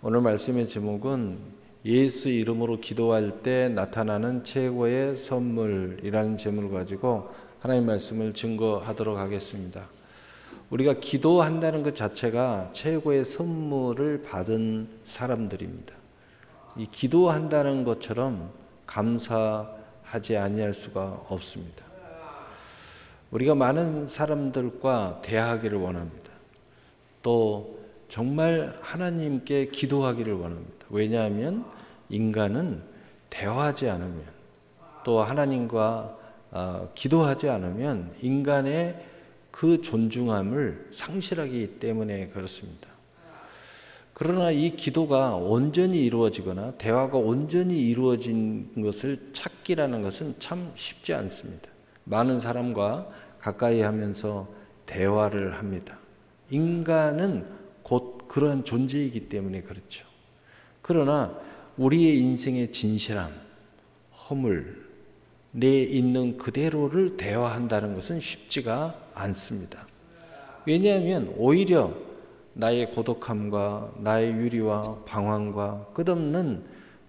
오늘 말씀의 제목은 예수 이름으로 기도할 때 나타나는 최고의 선물이라는 제목을 가지고 하나님 말씀을 증거하도록 하겠습니다. 우리가 기도한다는 것 자체가 최고의 선물을 받은 사람들입니다. 이 기도한다는 것처럼 감사하지 아니할 수가 없습니다. 우리가 많은 사람들과 대화하기를 원합니다. 또 정말 하나님께 기도하기를 원합니다. 왜냐하면 인간은 대화하지 않으면 또 하나님과 기도하지 않으면 인간의 그 존중함을 상실하기 때문에 그렇습니다. 그러나 이 기도가 온전히 이루어지거나 대화가 온전히 이루어진 것을 찾기라는 것은 참 쉽지 않습니다. 많은 사람과 가까이 하면서 대화를 합니다. 인간은 곧 그러한 존재이기 때문에 그렇죠. 그러나 우리의 인생의 진실함, 허물, 내 있는 그대로를 대화한다는 것은 쉽지가 않습니다. 왜냐하면 오히려 나의 고독함과 나의 유리와 방황과 끝없는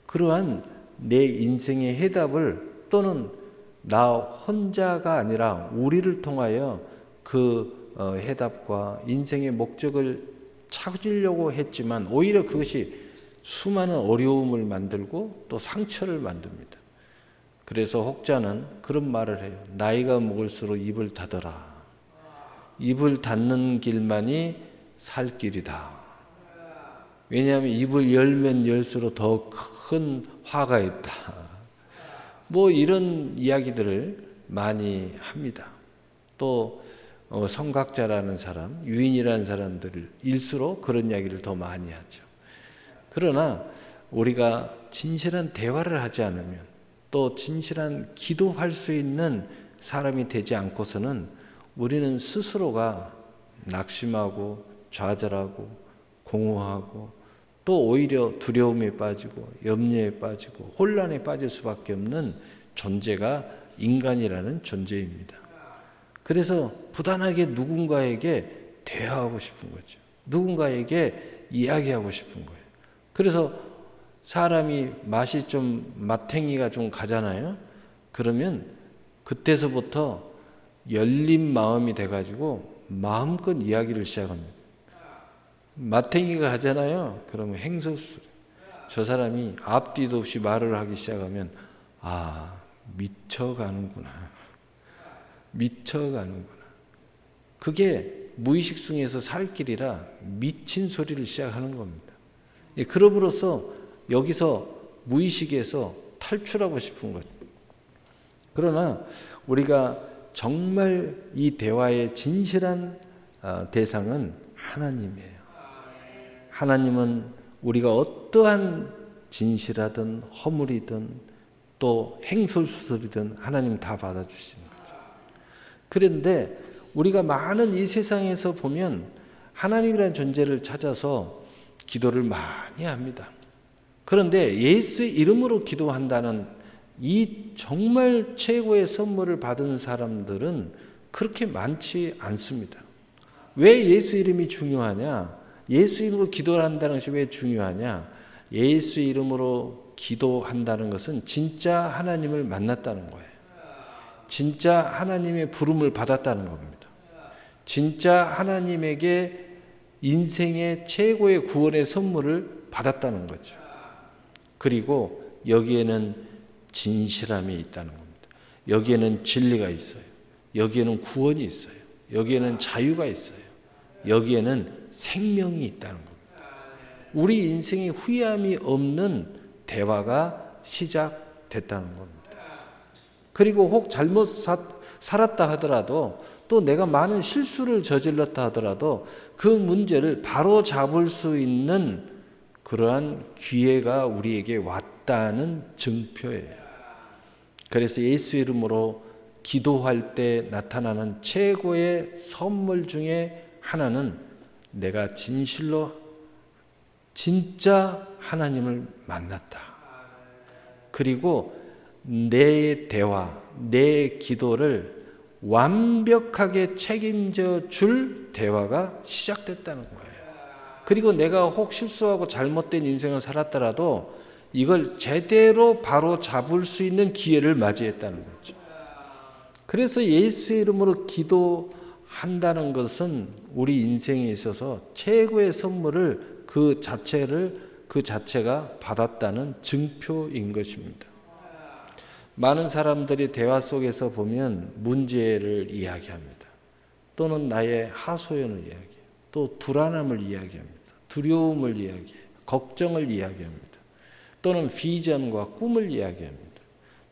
그러한 내 인생의 해답을 또는 나 혼자가 아니라 우리를 통하여 그 해답과 인생의 목적을 찾으려고 했지만 오히려 그것이 수많은 어려움을 만들고 또 상처를 만듭니다. 그래서 혹자는 그런 말을 해요. 나이가 먹을수록 입을 닫아라. 입을 닫는 길만이 살 길이다. 왜냐하면 입을 열면 열수록 더 큰 화가 있다. 뭐 이런 이야기들을 많이 합니다. 또 성각자라는 사람, 유인이라는 사람들일수록 그런 이야기를 더 많이 하죠. 그러나 우리가 진실한 대화를 하지 않으면 또 진실한 기도할 수 있는 사람이 되지 않고서는 우리는 스스로가 낙심하고 좌절하고 공허하고 또 오히려 두려움에 빠지고 염려에 빠지고 혼란에 빠질 수밖에 없는 존재가 인간이라는 존재입니다. 그래서 부단하게 누군가에게 대화하고 싶은 거죠. 누군가에게 이야기하고 싶은 거예요. 그래서 사람이 맛이 좀 마탱이가 좀 가잖아요. 그러면 그때서부터 열린 마음이 돼가지고 마음껏 이야기를 시작합니다. 마탱이가 하잖아요. 그러면 행설수. 저 사람이 앞뒤도 없이 말을 하기 시작하면 미쳐가는구나. 미쳐가는구나. 그게 무의식 중에서 살 길이라 미친 소리를 시작하는 겁니다. 그럼으로써 여기서 무의식에서 탈출하고 싶은 거죠. 그러나 우리가 정말 이 대화의 진실한 대상은 하나님이에요. 하나님은 우리가 어떠한 진실하든 허물이든 또 행설수설이든 하나님 다 받아주시는 거죠. 그런데 우리가 많은 이 세상에서 보면 하나님이라는 존재를 찾아서 기도를 많이 합니다. 그런데 예수의 이름으로 기도한다는 이 정말 최고의 선물을 받은 사람들은 그렇게 많지 않습니다. 왜 예수 이름이 중요하냐? 예수 이름으로 기도를 한다는 것이 왜 중요하냐? 예수 이름으로 기도한다는 것은 진짜 하나님을 만났다는 거예요. 진짜 하나님의 부름을 받았다는 겁니다. 진짜 하나님에게 인생의 최고의 구원의 선물을 받았다는 거죠. 그리고 여기에는 진실함이 있다는 겁니다. 여기에는 진리가 있어요. 여기에는 구원이 있어요. 여기에는 자유가 있어요. 여기에는 생명이 있다는 겁니다. 우리 인생에 후회함이 없는 대화가 시작됐다는 겁니다. 그리고 혹 잘못 살았다 하더라도 또 내가 많은 실수를 저질렀다 하더라도 그 문제를 바로 잡을 수 있는 그러한 기회가 우리에게 왔다는 증표예요. 그래서 예수 이름으로 기도할 때 나타나는 최고의 선물 중에 하나는 내가 진실로 진짜 하나님을 만났다. 그리고 내 대화, 내 기도를 완벽하게 책임져 줄 대화가 시작됐다는 거예요. 그리고 내가 혹 실수하고 잘못된 인생을 살았더라도 이걸 제대로 바로 잡을 수 있는 기회를 맞이했다는 거죠. 그래서 예수의 이름으로 기도한다는 것은 우리 인생에 있어서 최고의 선물을 그 자체가 받았다는 증표인 것입니다. 많은 사람들이 대화 속에서 보면 문제를 이야기합니다. 또는 나의 하소연을 이야기해요. 또 불안함을 이야기합니다. 두려움을 이야기해요. 걱정을 이야기합니다. 또는 비전과 꿈을 이야기합니다.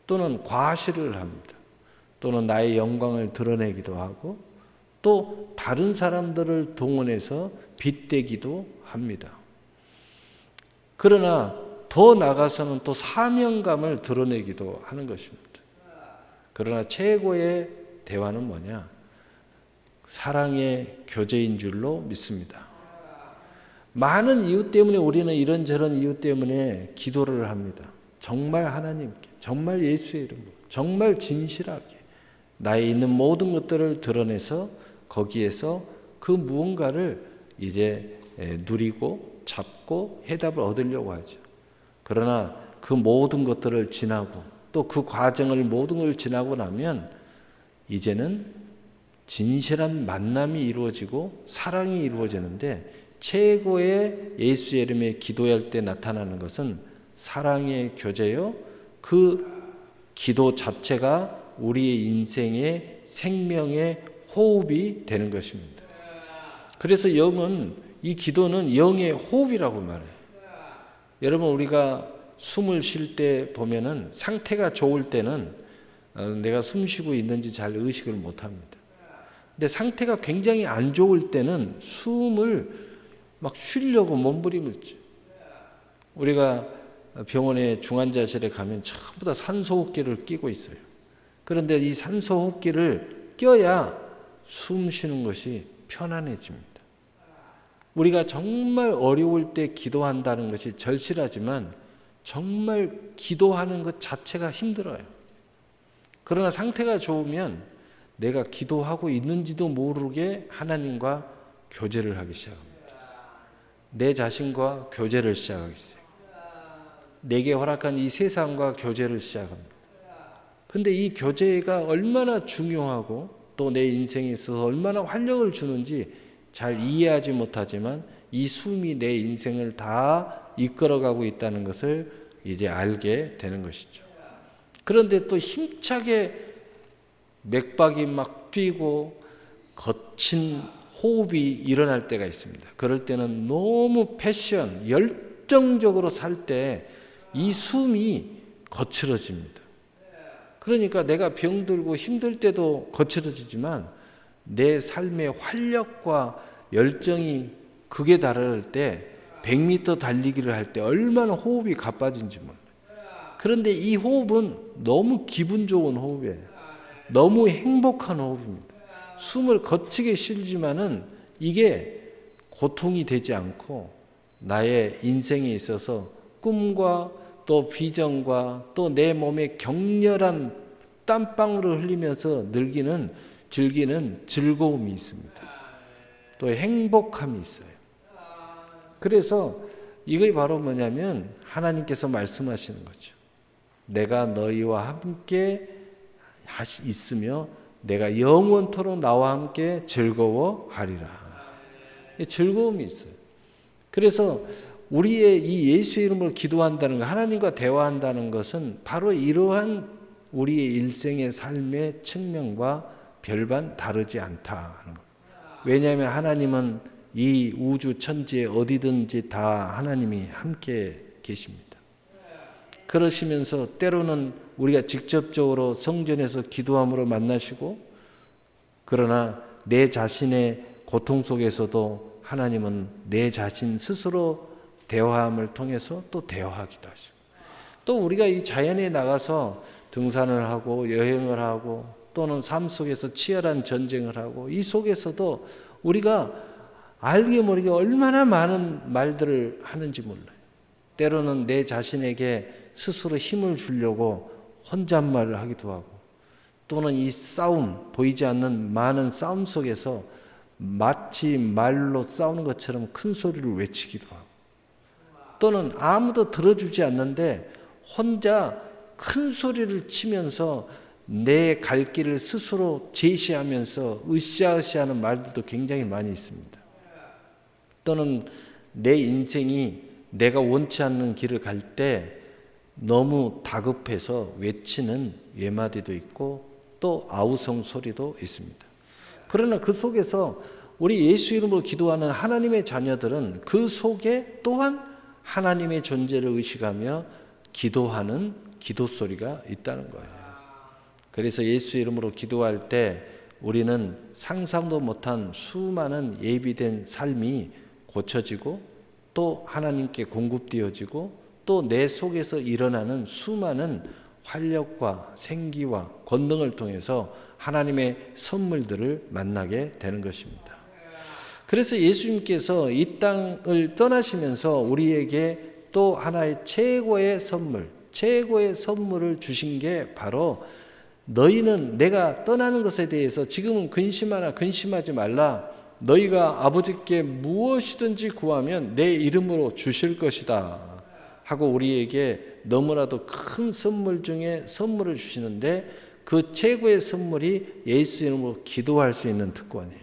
또는 과시를 합니다. 또는 나의 영광을 드러내기도 하고 또 다른 사람들을 동원해서 빗대기도 합니다. 그러나 더 나아가서는 또 사명감을 드러내기도 하는 것입니다. 그러나 최고의 대화는 뭐냐? 사랑의 교제인 줄로 믿습니다. 많은 이유 때문에 우리는 이런저런 이유 때문에 기도를 합니다. 정말 하나님께, 정말 예수의 이름으로, 정말 진실하게 나의 있는 모든 것들을 드러내서 거기에서 그 무언가를 이제 누리고 잡고 해답을 얻으려고 하죠. 그러나 그 모든 것들을 지나고 또 그 과정을 모든 걸 지나고 나면 이제는 진실한 만남이 이루어지고 사랑이 이루어지는데 최고의 예수의 이름에 기도할 때 나타나는 것은 사랑의 교제요. 그 기도 자체가 우리의 인생의 생명의 호흡이 되는 것입니다. 그래서 이 기도는 영의 호흡이라고 말해요. 여러분 우리가 숨을 쉴 때 보면은 상태가 좋을 때는 내가 숨 쉬고 있는지 잘 의식을 못 합니다. 근데 상태가 굉장히 안 좋을 때는 숨을 막 쉬려고 몸부림을지. 우리가 병원에 중환자실에 가면 전부 다 산소호흡기를 끼고 있어요. 그런데 이 산소호흡기를 껴야 숨 쉬는 것이 편안해집니다. 우리가 정말 어려울 때 기도한다는 것이 절실하지만 정말 기도하는 것 자체가 힘들어요. 그러나 상태가 좋으면 내가 기도하고 있는지도 모르게 하나님과 교제를 하기 시작합니다. 내 자신과 교제를 시작하기 시작합니다. 내게 허락한 이 세상과 교제를 시작합니다. 그런데 이 교제가 얼마나 중요하고 또 내 인생에 있어서 얼마나 활력을 주는지 잘 이해하지 못하지만 이 숨이 내 인생을 다 이끌어가고 있다는 것을 이제 알게 되는 것이죠. 그런데 또 힘차게 맥박이 막 뛰고 거친 호흡이 일어날 때가 있습니다. 그럴 때는 너무 열정적으로 살 때 이 숨이 거칠어집니다. 그러니까 내가 병들고 힘들 때도 거칠어지지만 내 삶의 활력과 열정이 극에 달할 때 100m 달리기를 할 때 얼마나 호흡이 가빠진지 몰라요. 그런데 이 호흡은 너무 기분 좋은 호흡이에요. 너무 행복한 호흡입니다. 숨을 거치게 쉬지만은 이게 고통이 되지 않고 나의 인생에 있어서 꿈과 또 비전과 또 내 몸에 격렬한 땀방울을 흘리면서 즐기는 즐거움이 있습니다. 또 행복함이 있어요. 그래서 이게 바로 뭐냐면 하나님께서 말씀하시는 거죠. 내가 너희와 함께 있으며 내가 영원토록 나와 함께 즐거워하리라. 즐거움이 있어요. 그래서 우리의 이 예수의 이름으로 기도한다는 것, 하나님과 대화한다는 것은 바로 이러한 우리의 일생의 삶의 측면과 별반 다르지 않다는 것. 왜냐하면 하나님은 이 우주 천지에 어디든지 다 하나님이 함께 계십니다. 그러시면서 때로는 우리가 직접적으로 성전에서 기도함으로 만나시고, 그러나 내 자신의 고통 속에서도 하나님은 내 자신 스스로 대화함을 통해서 또 대화하기도 하시고, 또 우리가 이 자연에 나가서 등산을 하고 여행을 하고 또는 삶 속에서 치열한 전쟁을 하고 이 속에서도 우리가 알게 모르게 얼마나 많은 말들을 하는지 몰라요. 때로는 내 자신에게 스스로 힘을 주려고 혼잣말을 하기도 하고, 또는 이 싸움, 보이지 않는 많은 싸움 속에서 마치 말로 싸우는 것처럼 큰 소리를 외치기도 하고, 또는 아무도 들어주지 않는데 혼자 큰 소리를 치면서 내 갈 길을 스스로 제시하면서 으쌰으쌰하는 말들도 굉장히 많이 있습니다. 또는 내 인생이 내가 원치 않는 길을 갈 때 너무 다급해서 외치는 외마디도 있고 또 아우성 소리도 있습니다. 그러나 그 속에서 우리 예수 이름으로 기도하는 하나님의 자녀들은 그 속에 또한 하나님의 존재를 의식하며 기도하는 기도 소리가 있다는 거예요. 그래서 예수 이름으로 기도할 때 우리는 상상도 못한 수많은 예비된 삶이 고쳐지고 또 하나님께 공급되어지고 또 내 속에서 일어나는 수많은 활력과 생기와 권능을 통해서 하나님의 선물들을 만나게 되는 것입니다. 그래서 예수님께서 이 땅을 떠나시면서 우리에게 또 하나의 최고의 선물을 주신 게 바로 너희는 내가 떠나는 것에 대해서 지금은 근심하나 근심하지 말라. 너희가 아버지께 무엇이든지 구하면 내 이름으로 주실 것이다 하고 우리에게 너무나도 큰 선물 중에 선물을 주시는데 그 최고의 선물이 예수 이름으로 기도할 수 있는 특권이에요.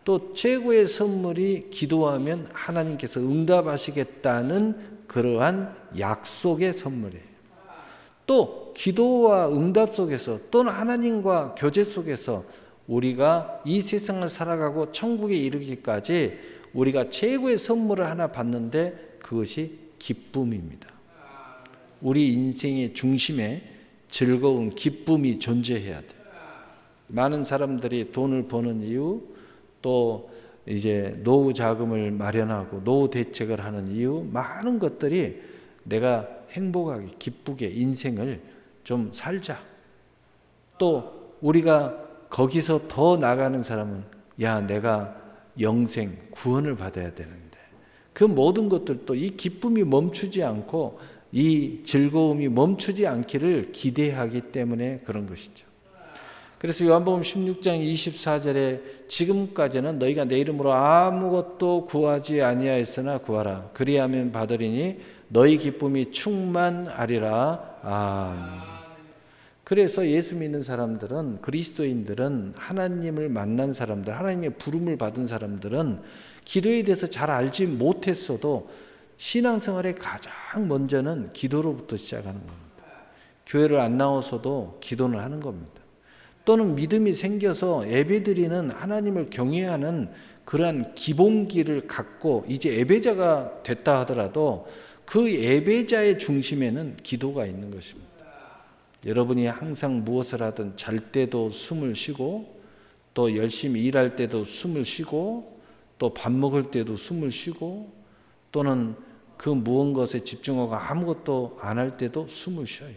또 최고의 선물이 기도하면 하나님께서 응답하시겠다는 그러한 약속의 선물이에요. 또 기도와 응답 속에서 또는 하나님과 교제 속에서 우리가 이 세상을 살아가고 천국에 이르기까지 우리가 최고의 선물을 하나 받는데 그것이 기쁨입니다. 우리 인생의 중심에 즐거운 기쁨이 존재해야 돼요. 많은 사람들이 돈을 버는 이유, 또 이제 노후 자금을 마련하고 노후 대책을 하는 이유, 많은 것들이 내가 행복하게 기쁘게 인생을 좀 살자. 또 우리가 거기서 더 나가는 사람은 야 내가 영생 구원을 받아야 되는데 그 모든 것들도 이 기쁨이 멈추지 않고 이 즐거움이 멈추지 않기를 기대하기 때문에 그런 것이죠. 그래서 요한복음 16장 24절에 지금까지는 너희가 내 이름으로 아무것도 구하지 아니하였으나 구하라. 그리하면 받으리니 너희 기쁨이 충만하리라. 아멘. 그래서 예수 믿는 사람들은, 그리스도인들은, 하나님을 만난 사람들, 하나님의 부름을 받은 사람들은 기도에 대해서 잘 알지 못했어도 신앙생활의 가장 먼저는 기도로부터 시작하는 겁니다. 교회를 안 나와서도 기도는 하는 겁니다. 또는 믿음이 생겨서 예배드리는 하나님을 경외하는 그러한 기본기를 갖고 이제 예배자가 됐다 하더라도 그 예배자의 중심에는 기도가 있는 것입니다. 여러분이 항상 무엇을 하든 잘 때도 숨을 쉬고 또 열심히 일할 때도 숨을 쉬고 또 밥 먹을 때도 숨을 쉬고 또는 그 무언가에 집중하고 아무것도 안 할 때도 숨을 쉬어요.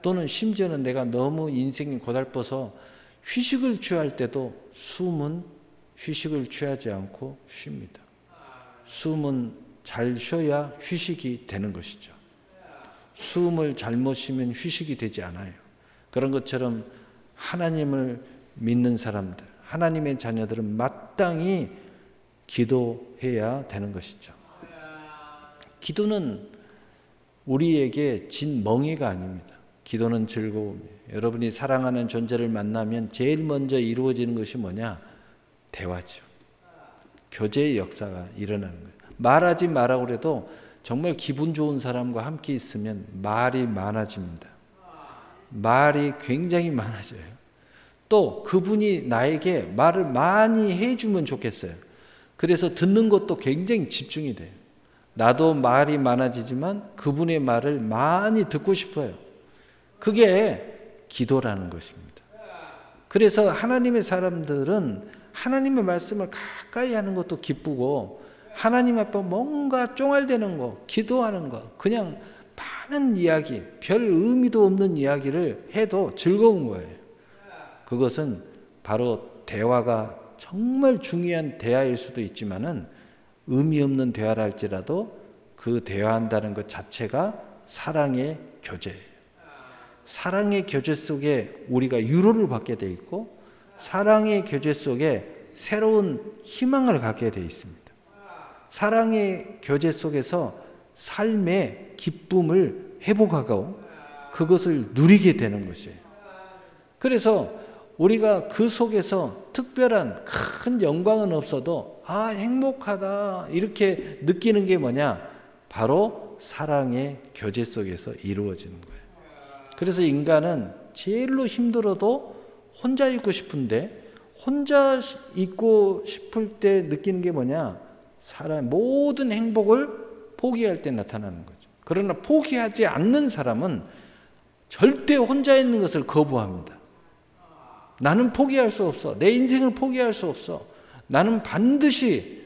또는 심지어는 내가 너무 인생이 고달퍼서 휴식을 취할 때도 숨은 휴식을 취하지 않고 쉽니다. 숨은 잘 쉬어야 휴식이 되는 것이죠. 숨을 잘못 쉬면 휴식이 되지 않아요. 그런 것처럼 하나님을 믿는 사람들, 하나님의 자녀들은 마땅히 기도해야 되는 것이죠. 기도는 우리에게 진 멍해가 아닙니다. 기도는 즐거움이에요. 여러분이 사랑하는 존재를 만나면 제일 먼저 이루어지는 것이 뭐냐? 대화죠. 교제의 역사가 일어나는 거예요. 말하지 마라고 그래도 정말 기분 좋은 사람과 함께 있으면 말이 많아집니다. 말이 굉장히 많아져요. 또 그분이 나에게 말을 많이 해주면 좋겠어요. 그래서 듣는 것도 굉장히 집중이 돼요. 나도 말이 많아지지만 그분의 말을 많이 듣고 싶어요. 그게 기도라는 것입니다. 그래서 하나님의 사람들은 하나님의 말씀을 가까이 하는 것도 기쁘고 하나님 앞에 뭔가 쫑알대는 거, 기도하는 거, 그냥 많은 이야기, 별 의미도 없는 이야기를 해도 즐거운 거예요. 그것은 바로 대화가 정말 중요한 대화일 수도 있지만은 의미 없는 대화를 할지라도 그 대화한다는 것 자체가 사랑의 교제예요. 사랑의 교제 속에 우리가 위로를 받게 돼 있고 사랑의 교제 속에 새로운 희망을 갖게 되어 있습니다. 사랑의 교제 속에서 삶의 기쁨을 회복하고 그것을 누리게 되는 것이에요. 그래서 우리가 그 속에서 특별한 큰 영광은 없어도 행복하다 이렇게 느끼는 게 뭐냐? 바로 사랑의 교제 속에서 이루어지는 거예요. 그래서 인간은 제일로 힘들어도 혼자 있고 싶은데 혼자 있고 싶을 때 느끼는 게 뭐냐? 사람 모든 행복을 포기할 때 나타나는 거죠. 그러나 포기하지 않는 사람은 절대 혼자 있는 것을 거부합니다. 나는 포기할 수 없어. 내 인생을 포기할 수 없어. 나는 반드시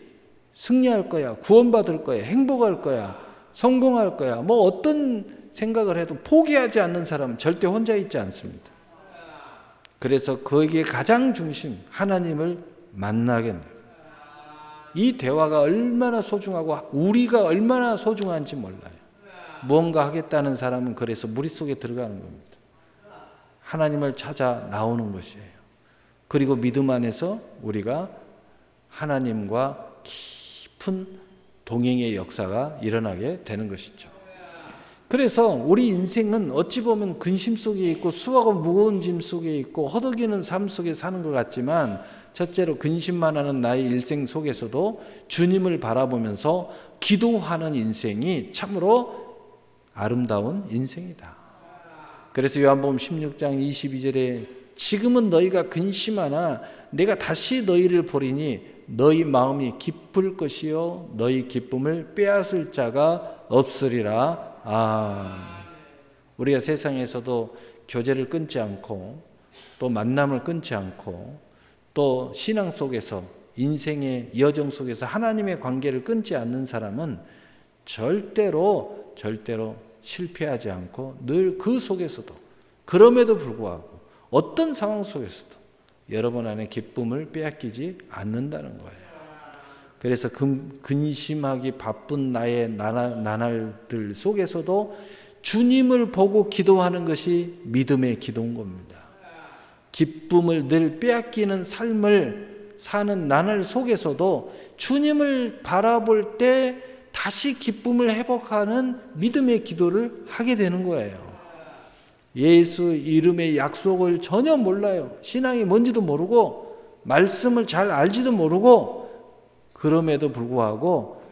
승리할 거야. 구원받을 거야. 행복할 거야. 성공할 거야. 어떤 생각을 해도 포기하지 않는 사람은 절대 혼자 있지 않습니다. 그래서 거기에 가장 중심, 하나님을 만나게 돼요. 이 대화가 얼마나 소중하고 우리가 얼마나 소중한지 몰라요. 무언가 하겠다는 사람은 그래서 무릿속에 들어가는 겁니다. 하나님을 찾아 나오는 것이에요. 그리고 믿음 안에서 우리가 하나님과 깊은 동행의 역사가 일어나게 되는 것이죠. 그래서 우리 인생은 어찌 보면 근심 속에 있고 수하고 무거운 짐 속에 있고 허덕이는 삶 속에 사는 것 같지만 첫째로 근심만 하는 나의 일생 속에서도 주님을 바라보면서 기도하는 인생이 참으로 아름다운 인생이다. 그래서 요한복음 16장 22절에 지금은 너희가 근심하나 내가 다시 너희를 보리니 너희 마음이 기쁠 것이요 너희 기쁨을 빼앗을 자가 없으리라. 우리가 세상에서도 교제를 끊지 않고 또 만남을 끊지 않고 또 신앙 속에서 인생의 여정 속에서 하나님의 관계를 끊지 않는 사람은 절대로 실패하지 않고 늘 그 속에서도 그럼에도 불구하고 어떤 상황 속에서도 여러분 안에 기쁨을 빼앗기지 않는다는 거예요. 그래서 근심하기 바쁜 나의 나날들 속에서도 주님을 보고 기도하는 것이 믿음의 기도인 겁니다. 기쁨을 늘 빼앗기는 삶을 사는 나날 속에서도 주님을 바라볼 때 다시 기쁨을 회복하는 믿음의 기도를 하게 되는 거예요. 예수 이름의 약속을 전혀 몰라요. 신앙이 뭔지도 모르고 말씀을 잘 알지도 모르고 그럼에도 불구하고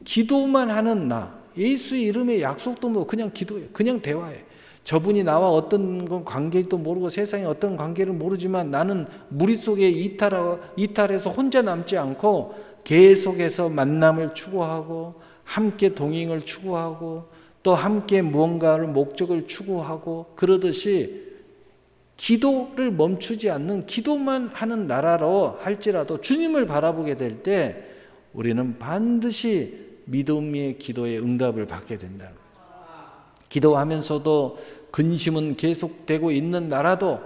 기도만 하는 나, 예수 이름의 약속도 모르고 그냥 기도해요. 그냥 대화해. 저분이 나와 어떤 관계도 모르고 세상에 어떤 관계를 모르지만 나는 무리 속에 이탈해서 혼자 남지 않고 계속해서 만남을 추구하고 함께 동행을 추구하고 또 함께 무언가를 목적을 추구하고 그러듯이 기도를 멈추지 않는 기도만 하는 나라로 할지라도 주님을 바라보게 될 때 우리는 반드시 믿음의 기도의 응답을 받게 된다는 거죠. 기도하면서도 근심은 계속되고 있는 나라도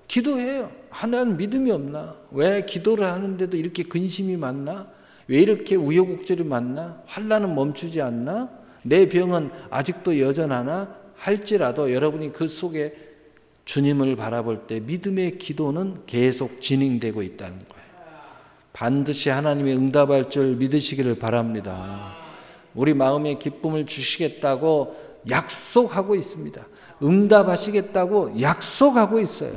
기도해요. 하나는 믿음이 없나? 왜 기도를 하는데도 이렇게 근심이 많나? 왜 이렇게 우여곡절이 많나? 환난은 멈추지 않나? 내 병은 아직도 여전하나? 할지라도 여러분이 그 속에 주님을 바라볼 때 믿음의 기도는 계속 진행되고 있다는 거예요. 반드시 하나님의 응답할 줄 믿으시기를 바랍니다. 우리 마음에 기쁨을 주시겠다고 약속하고 있습니다. 응답하시겠다고 약속하고 있어요.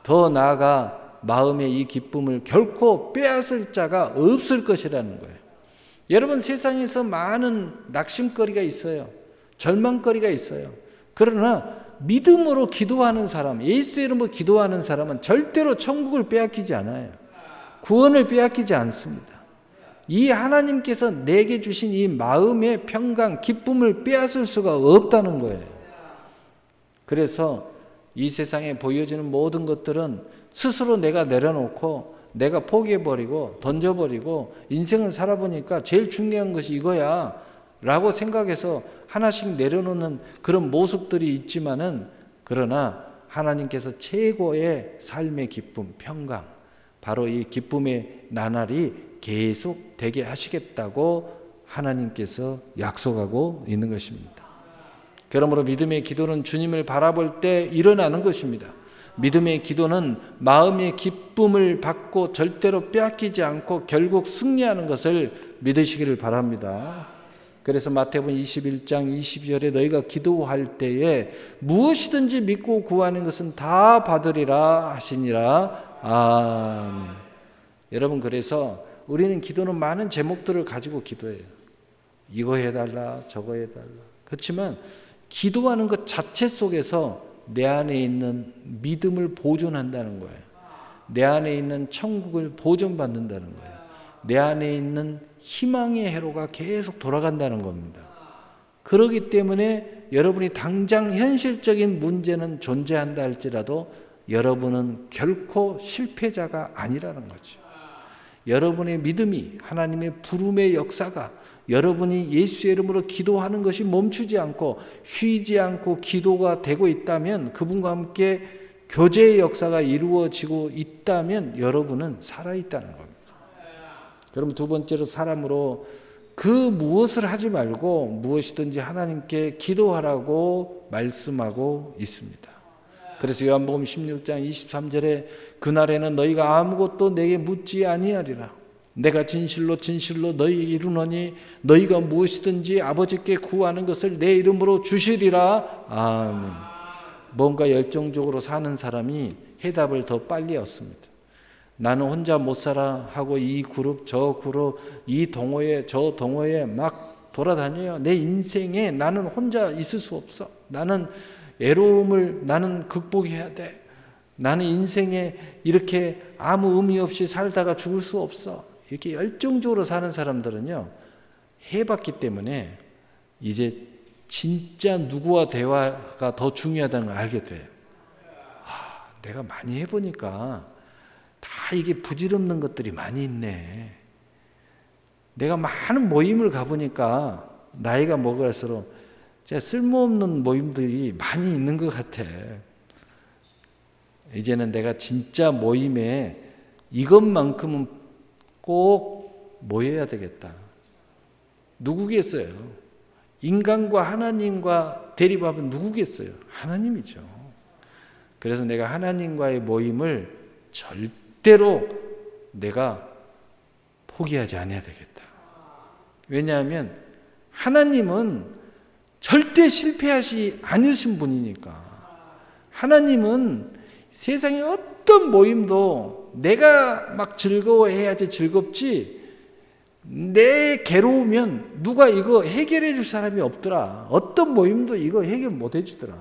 더 나아가 마음의 이 기쁨을 결코 빼앗을 자가 없을 것이라는 거예요. 여러분 세상에서 많은 낙심거리가 있어요. 절망거리가 있어요. 그러나 믿음으로 기도하는 사람, 예수의 이름으로 기도하는 사람은 절대로 천국을 빼앗기지 않아요. 구원을 빼앗기지 않습니다. 이 하나님께서 내게 주신 이 마음의 평강, 기쁨을 빼앗을 수가 없다는 거예요. 그래서 이 세상에 보여지는 모든 것들은 스스로 내가 내려놓고 내가 포기해버리고 던져버리고 인생을 살아보니까 제일 중요한 것이 이거야 라고 생각해서 하나씩 내려놓는 그런 모습들이 있지만은 그러나 하나님께서 최고의 삶의 기쁨, 평강, 바로 이 기쁨의 나날이 계속 되게 하시겠다고 하나님께서 약속하고 있는 것입니다. 그러므로 믿음의 기도는 주님을 바라볼 때 일어나는 것입니다. 믿음의 기도는 마음의 기쁨을 받고 절대로 빼앗기지 않고 결국 승리하는 것을 믿으시기를 바랍니다. 그래서 마태복음 21장 22절에 너희가 기도할 때에 무엇이든지 믿고 구하는 것은 다 받으리라 하시니라. 아멘. 여러분, 그래서 우리는 기도는 많은 제목들을 가지고 기도해요. 이거 해달라, 저거 해달라. 그렇지만 기도하는 것 자체 속에서 내 안에 있는 믿음을 보존한다는 거예요. 내 안에 있는 천국을 보존받는다는 거예요. 내 안에 있는 희망의 회로가 계속 돌아간다는 겁니다. 그렇기 때문에 여러분이 당장 현실적인 문제는 존재한다 할지라도 여러분은 결코 실패자가 아니라는 거죠. 여러분의 믿음이, 하나님의 부름의 역사가, 여러분이 예수의 이름으로 기도하는 것이 멈추지 않고 쉬지 않고 기도가 되고 있다면, 그분과 함께 교제의 역사가 이루어지고 있다면 여러분은 살아있다는 겁니다. 그럼 두 번째로 사람으로 그 무엇을 하지 말고 무엇이든지 하나님께 기도하라고 말씀하고 있습니다. 그래서 요한복음 16장 23절에 그날에는 너희가 아무것도 내게 묻지 아니하리라. 내가 진실로 진실로 너희 이루노니 너희가 무엇이든지 아버지께 구하는 것을 내 이름으로 주시리라. 아멘. 뭔가 열정적으로 사는 사람이 해답을 더 빨리 얻습니다. 나는 혼자 못 살아 하고 이 그룹 저 그룹 이 동호회 저 동호회 막 돌아다녀요. 내 인생에 나는 혼자 있을 수 없어. 나는 외로움을 나는 극복해야 돼. 나는 인생에 이렇게 아무 의미 없이 살다가 죽을 수 없어. 이렇게 열정적으로 사는 사람들은요, 해봤기 때문에 이제 진짜 누구와 대화가 더 중요하다는 걸 알게 돼요. 아, 내가 많이 해보니까 다 이게 부질없는 것들이 많이 있네. 내가 많은 모임을 가보니까 나이가 먹을수록 진짜 쓸모없는 모임들이 많이 있는 것 같아. 이제는 내가 진짜 모임에 이것만큼은 꼭 모여야 되겠다. 누구겠어요? 인간과 하나님과 대립하면 누구겠어요? 하나님이죠. 그래서 내가 하나님과의 모임을 절대로 내가 포기하지 않아야 되겠다. 왜냐하면 하나님은 절대 실패하지 않으신 분이니까. 하나님은 세상의 어떤 모임도 내가 막 즐거워해야지 즐겁지, 내 괴로우면 누가 이거 해결해 줄 사람이 없더라. 어떤 모임도 이거 해결 못 해주더라.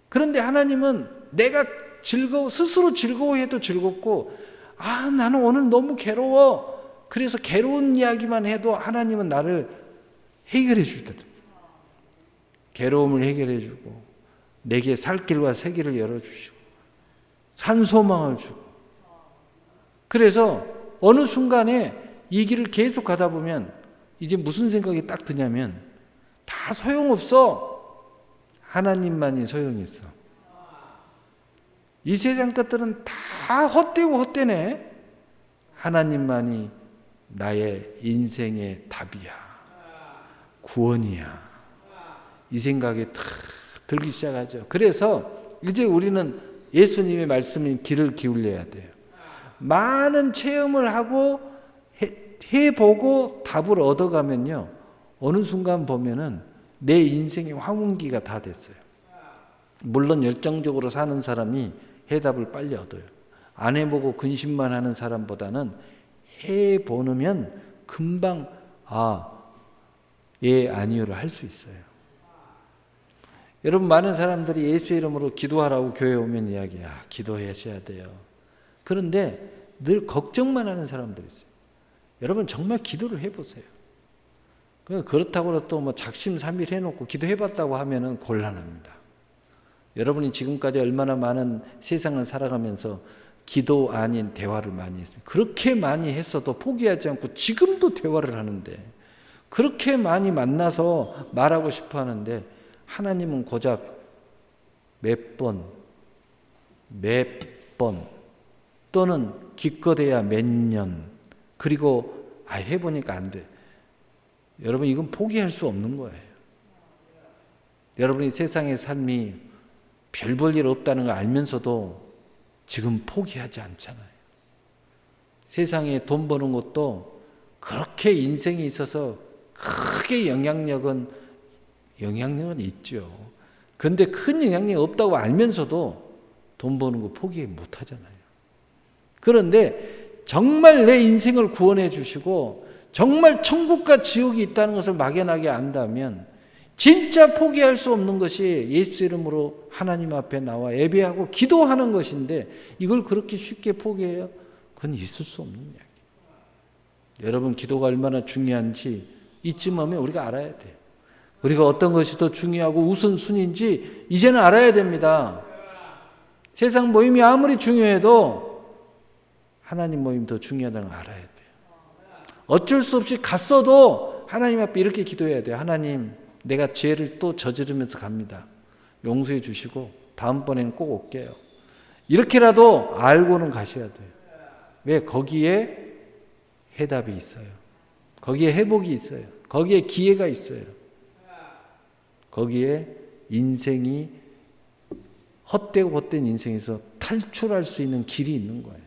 그런데 하나님은 내가 스스로 즐거워해도 즐겁고, 아, 나는 오늘 너무 괴로워. 그래서 괴로운 이야기만 해도 하나님은 나를 해결해 주더라. 괴로움을 해결해 주고, 내게 살 길과 새 길을 열어주시고, 산소망을 주고. 그래서 어느 순간에 이 길을 계속 가다 보면 이제 무슨 생각이 딱 드냐면, 다 소용없어. 하나님만이 소용이 있어. 이 세상 것들은 다 헛되고 헛되네. 하나님만이 나의 인생의 답이야. 구원이야. 이 생각이 탁 들기 시작하죠. 그래서 이제 우리는 예수님의 말씀인 길을 기울여야 돼요. 많은 체험을 하고 해보고 답을 얻어가면요, 어느 순간 보면은 내 인생의 황혼기가 다 됐어요. 물론 열정적으로 사는 사람이 해답을 빨리 얻어요. 안 해보고 근심만 하는 사람보다는 해보면 금방 예, 아니요를 할 수 있어요. 여러분, 많은 사람들이 예수의 이름으로 기도하라고 교회에 오면 이야기야. 기도하셔야 돼요. 그런데 늘 걱정만 하는 사람들이 있어요. 여러분, 정말 기도를 해보세요. 그렇다고 또 뭐 작심삼일 해놓고 기도해봤다고 하면은 곤란합니다. 여러분이 지금까지 얼마나 많은 세상을 살아가면서 기도 아닌 대화를 많이 했습니다. 그렇게 많이 했어도 포기하지 않고 지금도 대화를 하는데, 그렇게 많이 만나서 말하고 싶어 하는데, 하나님은 고작 몇 번 또는 기껏해야 몇 년, 그리고 해보니까 안 돼. 여러분, 이건 포기할 수 없는 거예요. 여러분이 세상의 삶이 별 볼 일 없다는 걸 알면서도 지금 포기하지 않잖아요. 세상에 돈 버는 것도 그렇게 인생에 있어서 크게 영향력은 있죠. 그런데 큰 영향력이 없다고 알면서도 돈 버는 거 포기 못 하잖아요. 그런데 정말 내 인생을 구원해 주시고 정말 천국과 지옥이 있다는 것을 막연하게 안다면 진짜 포기할 수 없는 것이 예수 이름으로 하나님 앞에 나와 예배하고 기도하는 것인데 이걸 그렇게 쉽게 포기해요? 그건 있을 수 없는 이야기예요. 여러분, 기도가 얼마나 중요한지 이쯤 하면 우리가 알아야 돼요. 우리가 어떤 것이 더 중요하고 우선순위인지 이제는 알아야 됩니다. 세상 모임이 아무리 중요해도 하나님 모임이 더 중요하다는 걸 알아야 돼요. 어쩔 수 없이 갔어도 하나님 앞에 이렇게 기도해야 돼요. 하나님, 내가 죄를 또 저지르면서 갑니다. 용서해 주시고 다음번에는 꼭 올게요. 이렇게라도 알고는 가셔야 돼요. 왜? 거기에 해답이 있어요. 거기에 회복이 있어요. 거기에 기회가 있어요. 거기에 인생이 헛되고 헛된 인생에서 탈출할 수 있는 길이 있는 거예요.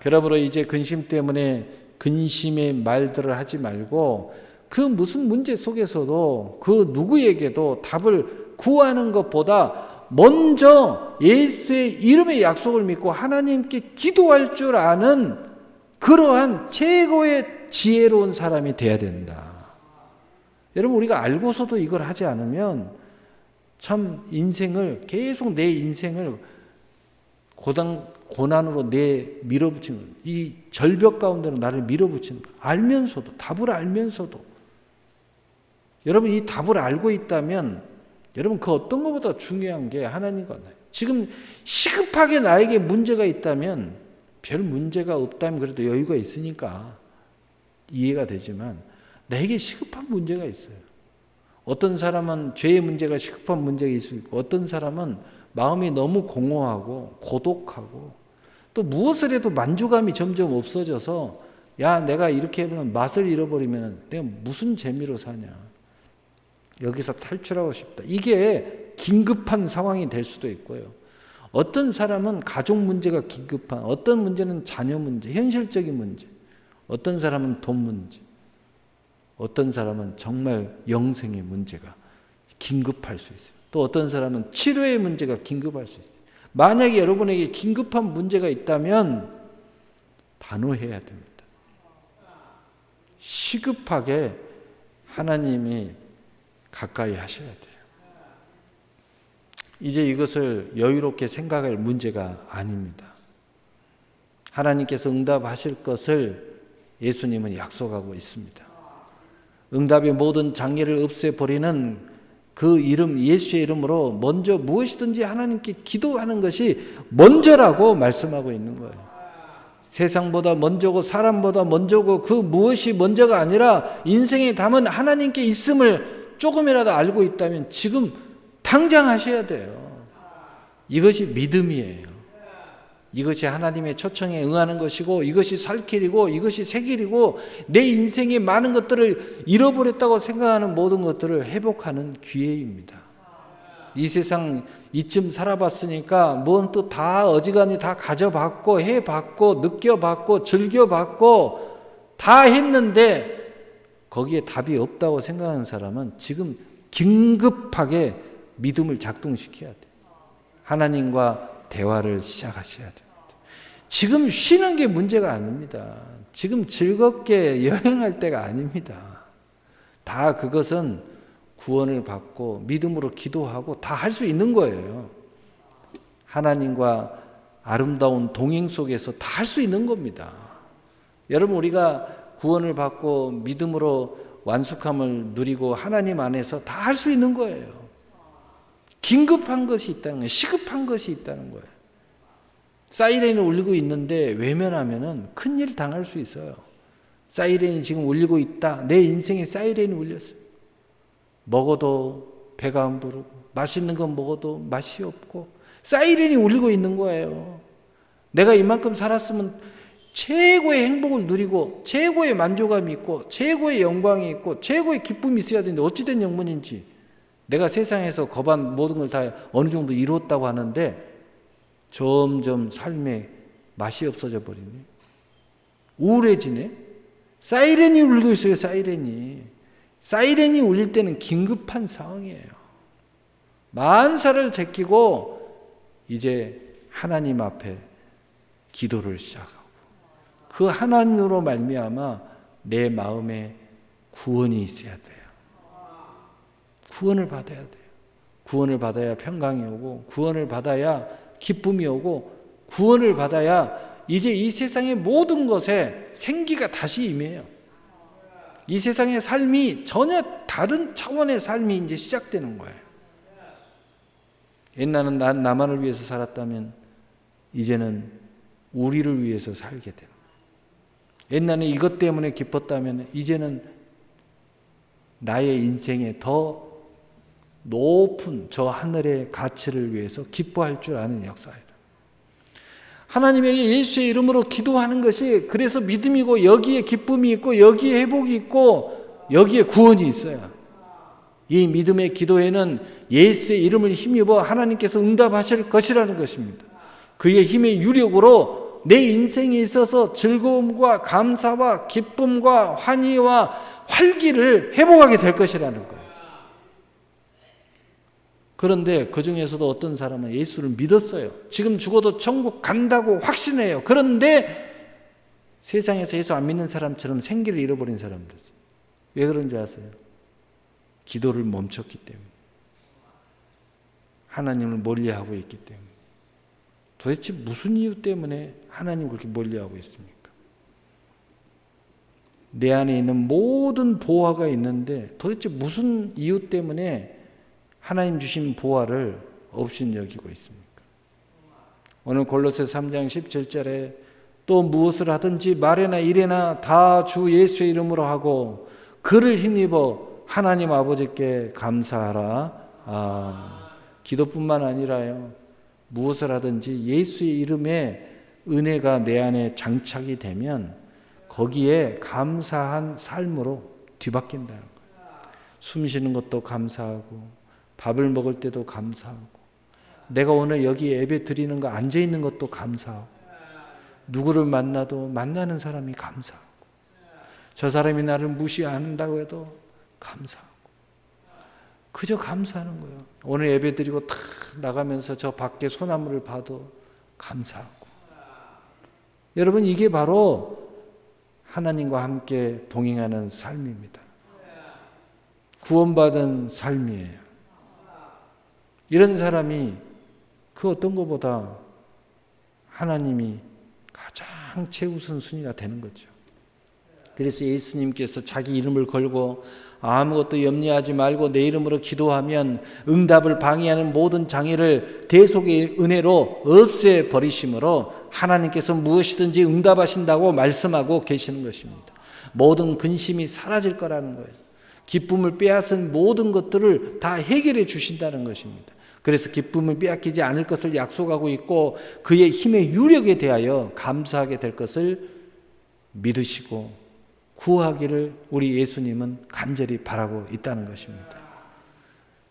그러므로 이제 근심 때문에 근심의 말들을 하지 말고 그 무슨 문제 속에서도 그 누구에게도 답을 구하는 것보다 먼저 예수의 이름의 약속을 믿고 하나님께 기도할 줄 아는 그러한 최고의 지혜로운 사람이 돼야 된다. 여러분, 우리가 알고서도 이걸 하지 않으면 참 인생을 계속 내 인생을 고난으로 밀어붙이는 거예요. 이 절벽 가운데로 나를 밀어붙이는 거예요. 알면서도, 답을 알면서도. 여러분, 이 답을 알고 있다면 여러분, 그 어떤 것보다 중요한 게 하나님과 나예요. 지금 시급하게 나에게 문제가 있다면 별 문제가 없다면 그래도 여유가 있으니까 이해가 되지만 나에게 시급한 문제가 있어요. 어떤 사람은 죄의 문제가 시급한 문제가 있을 수 있고 어떤 사람은 마음이 너무 공허하고 고독하고 또 무엇을 해도 만족감이 점점 없어져서 야, 내가 이렇게 하면 맛을 잃어버리면 내가 무슨 재미로 사냐. 여기서 탈출하고 싶다. 이게 긴급한 상황이 될 수도 있고요. 어떤 사람은 가족 문제가 긴급한, 어떤 문제는 자녀 문제, 현실적인 문제, 어떤 사람은 돈 문제, 어떤 사람은 정말 영생의 문제가 긴급할 수 있어요. 또 어떤 사람은 치료의 문제가 긴급할 수 있어요. 만약에 여러분에게 긴급한 문제가 있다면 단호해야 됩니다. 시급하게 하나님이 가까이 하셔야 돼요. 이제 이것을 여유롭게 생각할 문제가 아닙니다. 하나님께서 응답하실 것을 예수님은 약속하고 있습니다. 응답의 모든 장애를 없애버리는 그 이름, 예수의 이름으로 먼저 무엇이든지 하나님께 기도하는 것이 먼저라고 말씀하고 있는 거예요. 세상보다 먼저고 사람보다 먼저고 그 무엇이 먼저가 아니라 인생에 담은 하나님께 있음을 조금이라도 알고 있다면 지금 당장 하셔야 돼요. 이것이 믿음이에요. 이것이 하나님의 초청에 응하는 것이고 이것이 살 길이고 이것이 새 길이고 내 인생의 많은 것들을 잃어버렸다고 생각하는 모든 것들을 회복하는 기회입니다. 이 세상 이쯤 살아봤으니까 뭔 또 다 어지간히 다 가져봤고 해봤고 느껴봤고 즐겨봤고 다 했는데 거기에 답이 없다고 생각하는 사람은 지금 긴급하게 믿음을 작동시켜야 돼요. 하나님과 대화를 시작하셔야 됩니다. 지금 쉬는 게 문제가 아닙니다. 지금 즐겁게 여행할 때가 아닙니다. 다 그것은 구원을 받고 믿음으로 기도하고 다 할 수 있는 거예요. 하나님과 아름다운 동행 속에서 다 할 수 있는 겁니다. 여러분, 우리가 구원을 받고 믿음으로 완숙함을 누리고 하나님 안에서 다 할 수 있는 거예요. 긴급한 것이 있다는 거예요. 시급한 것이 있다는 거예요. 사이렌이 울리고 있는데 외면하면은 큰일 당할 수 있어요. 사이렌이 지금 울리고 있다. 내 인생에 사이렌이 울렸어요. 먹어도 배가 안 부르고 맛있는 거 먹어도 맛이 없고 사이렌이 울리고 있는 거예요. 내가 이만큼 살았으면 최고의 행복을 누리고 최고의 만족감이 있고 최고의 영광이 있고 최고의 기쁨이 있어야 되는데 어찌된 영문인지 내가 세상에서 거반 모든 걸 다 어느 정도 이뤘다고 하는데 점점 삶에 맛이 없어져 버리네. 우울해지네. 사이렌이 울고 있어요. 사이렌이 울릴 때는 긴급한 상황이에요. 만사를 제끼고 이제 하나님 앞에 기도를 시작하고 그 하나님으로 말미암아 내 마음에 구원이 있어야 돼요. 구원을 받아야 돼요. 구원을 받아야 평강이 오고 구원을 받아야 기쁨이 오고 구원을 받아야 이제 이 세상의 모든 것에 생기가 다시 임해요. 이 세상의 삶이 전혀 다른 차원의 삶이 이제 시작되는 거예요. 옛날은 난 나만을 위해서 살았다면 이제는 우리를 위해서 살게 되는 거예요. 옛날에 이것 때문에 기뻤다면 이제는 나의 인생에 더 높은 저 하늘의 가치를 위해서 기뻐할 줄 아는 역사예요. 하나님에게 예수의 이름으로 기도하는 것이 그래서 믿음이고 여기에 기쁨이 있고 여기에 회복이 있고 여기에 구원이 있어요. 이 믿음의 기도에는 예수의 이름을 힘입어 하나님께서 응답하실 것이라는 것입니다. 그의 힘의 유력으로 내 인생에 있어서 즐거움과 감사와 기쁨과 환희와 활기를 회복하게 될 것이라는 거예요. 그런데 그 중에서도 어떤 사람은 예수를 믿었어요. 지금 죽어도 천국 간다고 확신해요. 그런데 세상에서 예수 안 믿는 사람처럼 생기를 잃어버린 사람들. 왜 그런지 아세요? 기도를 멈췄기 때문에. 하나님을 멀리하고 있기 때문에. 도대체 무슨 이유 때문에 하나님을 그렇게 멀리하고 있습니까? 내 안에 있는 모든 보화가 있는데 도대체 무슨 이유 때문에 하나님 주신 보화를 업신여기고 있습니까? 오늘 골로새 3장 17절에 또 무엇을 하든지 말이나 일이나 다 주 예수의 이름으로 하고 그를 힘입어 하나님 아버지께 감사하라. 기도뿐만 아니라요. 무엇을 하든지 예수의 이름에 은혜가 내 안에 장착이 되면 거기에 감사한 삶으로 뒤바뀐다는 거예요. 숨 쉬는 것도 감사하고 밥을 먹을 때도 감사하고 내가 오늘 여기 예배 드리는 거 앉아있는 것도 감사하고 누구를 만나도 만나는 사람이 감사하고 저 사람이 나를 무시한다고 해도 감사하고 그저 감사하는 거예요. 오늘 예배 드리고 탁 나가면서 저 밖에 소나무를 봐도 감사하고 여러분 이게 바로 하나님과 함께 동행하는 삶입니다. 구원받은 삶이에요. 이런 사람이 그 어떤 것보다 하나님이 가장 최우선 순위가 되는 거죠. 그래서 예수님께서 자기 이름을 걸고 아무것도 염려하지 말고 내 이름으로 기도하면 응답을 방해하는 모든 장애를 대속의 은혜로 없애버리심으로 하나님께서 무엇이든지 응답하신다고 말씀하고 계시는 것입니다. 모든 근심이 사라질 거라는 거예요. 기쁨을 빼앗은 모든 것들을 다 해결해 주신다는 것입니다. 그래서 기쁨을 빼앗기지 않을 것을 약속하고 있고 그의 힘의 유력에 대하여 감사하게 될 것을 믿으시고 구하기를 우리 예수님은 간절히 바라고 있다는 것입니다.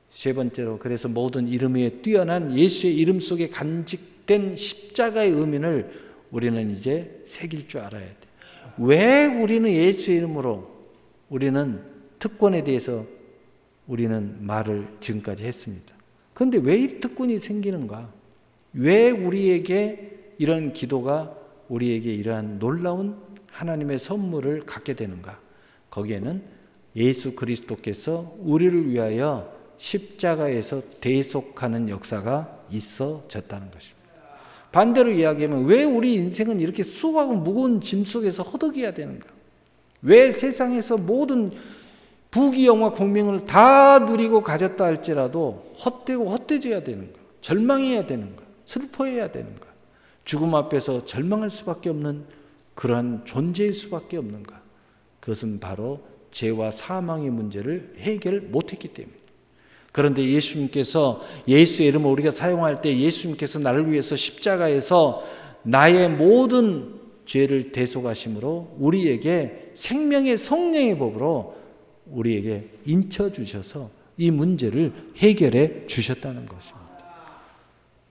세 번째로 그래서 모든 이름 위에 뛰어난 예수의 이름 속에 간직된 십자가의 의미를 우리는 이제 새길 줄 알아야 돼요. 왜 우리는 예수의 이름으로 우리는 특권에 대해서 우리는 말을 지금까지 했습니다. 그런데 왜 이 특권이 생기는가? 왜 우리에게 이런 기도가 우리에게 이러한 놀라운 하나님의 선물을 갖게 되는가? 거기에는 예수 그리스도께서 우리를 위하여 십자가에서 대속하는 역사가 있어졌다는 것입니다. 반대로 이야기하면 왜 우리 인생은 이렇게 수고하고 무거운 짐 속에서 허덕여야 되는가? 왜 세상에서 모든 부귀영화 공명을 다 누리고 가졌다 할지라도 헛되고 헛되져야 되는가? 절망해야 되는가? 슬퍼해야 되는가? 죽음 앞에서 절망할 수밖에 없는 그러한 존재일 수밖에 없는가? 그것은 바로 죄와 사망의 문제를 해결 못했기 때문입니다. 그런데 예수님께서 예수의 이름을 우리가 사용할 때 예수님께서 나를 위해서 십자가에서 나의 모든 죄를 대속하심으로 우리에게 생명의 성령의 법으로 우리에게 인쳐 주셔서 이 문제를 해결해 주셨다는 것입니다.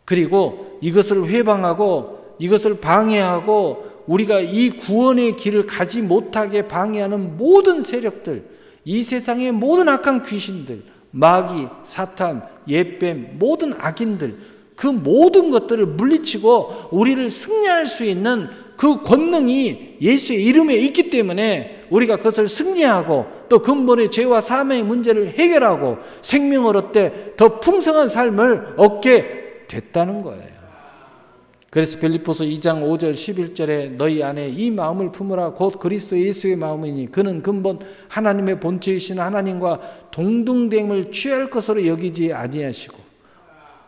그리고 이것을 회방하고 이것을 방해하고 우리가 이 구원의 길을 가지 못하게 방해하는 모든 세력들, 이 세상의 모든 악한 귀신들, 마귀, 사탄, 옛뱀, 모든 악인들, 그 모든 것들을 물리치고 우리를 승리할 수 있는 그 권능이 예수의 이름에 있기 때문에 우리가 그것을 승리하고 또 근본의 죄와 사망의 문제를 해결하고 생명을 얻되 더 풍성한 삶을 얻게 됐다는 거예요. 그래서 빌립보서 2장 5절 11절에 너희 안에 이 마음을 품으라 곧 그리스도 예수의 마음이니 그는 근본 하나님의 본체이신 하나님과 동등됨을 취할 것으로 여기지 아니하시고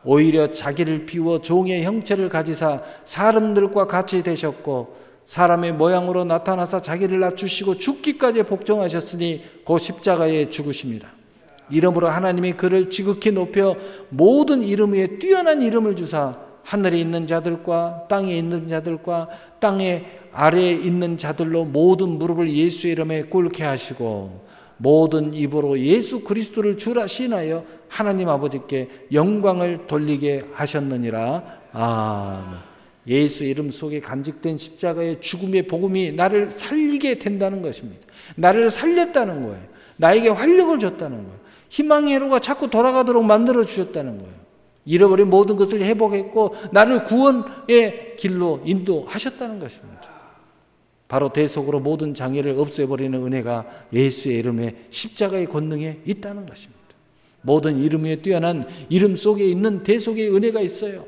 오히려 자기를 비워 종의 형체를 가지사 사람들과 같이 되셨고 사람의 모양으로 나타나사 자기를 낮추시고 죽기까지 복종하셨으니 곧 십자가에 죽으십니다. 이러므로 하나님이 그를 지극히 높여 모든 이름 위에 뛰어난 이름을 주사 하늘에 있는 자들과 땅에 있는 자들과 땅의 아래에 있는 자들로 모든 무릎을 예수의 이름에 꿇게 하시고 모든 입으로 예수 그리스도를 주라 시인하여 하나님 아버지께 영광을 돌리게 하셨느니라. 아멘. 예수 이름 속에 간직된 십자가의 죽음의 복음이 나를 살리게 된다는 것입니다. 나를 살렸다는 거예요. 나에게 활력을 줬다는 거예요. 희망의 회로가 자꾸 돌아가도록 만들어 주셨다는 거예요. 잃어버린 모든 것을 회복했고 나를 구원의 길로 인도하셨다는 것입니다. 바로 대속으로 모든 장애를 없애버리는 은혜가 예수의 이름에 십자가의 권능에 있다는 것입니다. 모든 이름 위에 뛰어난 이름 속에 있는 대속의 은혜가 있어요.